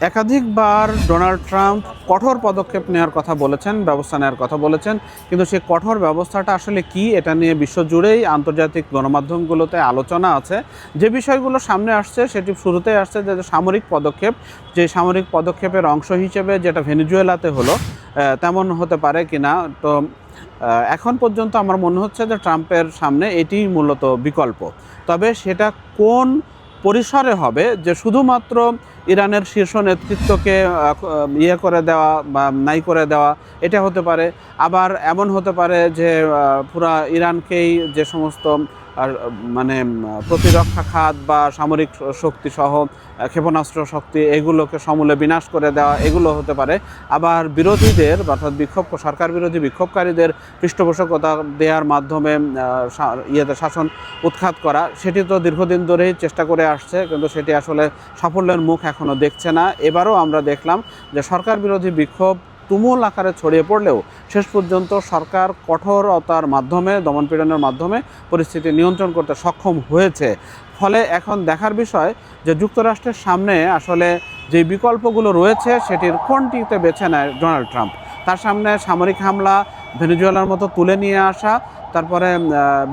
একাধিকবার Donald Trump কঠোর পদক্ষেপ নেওয়ার কথা বলেছেন, ব্যবস্থা নেওয়ার কথা বলেছেন, কিন্তু সেই কঠোর ব্যবস্থাটা আসলে কি এটা নিয়ে বিশ্বজুড়েই আন্তর্জাতিক গণমাধ্যমগুলোতে আলোচনা আছে। যে বিষয়গুলো সামনে আসছে সেটি শুরুতেই আসছে যে সামরিক পদক্ষেপ, যে সামরিক পদক্ষেপের অংশ হিসেবে যেটা ভেনেজুয়েলাতে হলো তেমন হতে পারে কিনা। তো এখন পর্যন্ত আমার মনে হচ্ছে যে ট্রাম্পের সামনে এটিই মূলত বিকল্প। তবে সেটা কোন পরিসরে হবে, যে শুধুমাত্র ইরানের শীর্ষ নেতৃত্বকে করে দেওয়া বা নাই করে দেওয়া, এটা হতে পারে। আবার এমন হতে পারে যে পুরা ইরানকেই যে সমস্ত মানে প্রতিরক্ষা খাত বা সামরিক শক্তি সহ ক্ষেপণাস্ত্র শক্তি এগুলোকে সমূলে বিনাশ করে দেওয়া, এগুলো হতে পারে। আবার বিরোধীদের অর্থাৎ সরকার বিরোধী বিক্ষোভকারীদের পৃষ্ঠপোষকতা দেওয়ার মাধ্যমে শাসন উৎখাত করা, সেটি তো দীর্ঘদিন ধরেই চেষ্টা করে আসছে, কিন্তু সেটি আসলে সাফল্যের মুখ এখনও দেখছে না। এবারও আমরা দেখলাম যে সরকার বিরোধী বিক্ষোভ তুমুল আকারে ছড়িয়ে পড়লেও শেষ পর্যন্ত সরকার কঠোরতার মাধ্যমে, দমনপীড়নের মাধ্যমে পরিস্থিতি নিয়ন্ত্রণ করতে সক্ষম হয়েছে। ফলে এখন দেখার বিষয় যে যুক্তরাষ্ট্রের সামনে আসলে যে বিকল্পগুলো রয়েছে সেটির কোনটিতে বেছে নেয় ডোনাল্ড ট্রাম্প। তার সামনে সামরিক হামলা, ভেনেজুয়েলার মতো তুলে নিয়ে আসা, তারপরে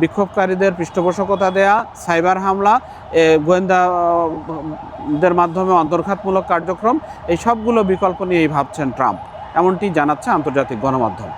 বিক্ষোভকারীদের পৃষ্ঠপোষকতা দেয়া, সাইবার হামলা, গোয়েন্দাদের মাধ্যমে অন্তর্ঘাতমূলক কার্যক্রম, এই সবগুলো বিকল্প নিয়েই ভাবছেন ট্রাম্প, এমনটি জানাচ্ছে আন্তর্জাতিক গণমাধ্যম।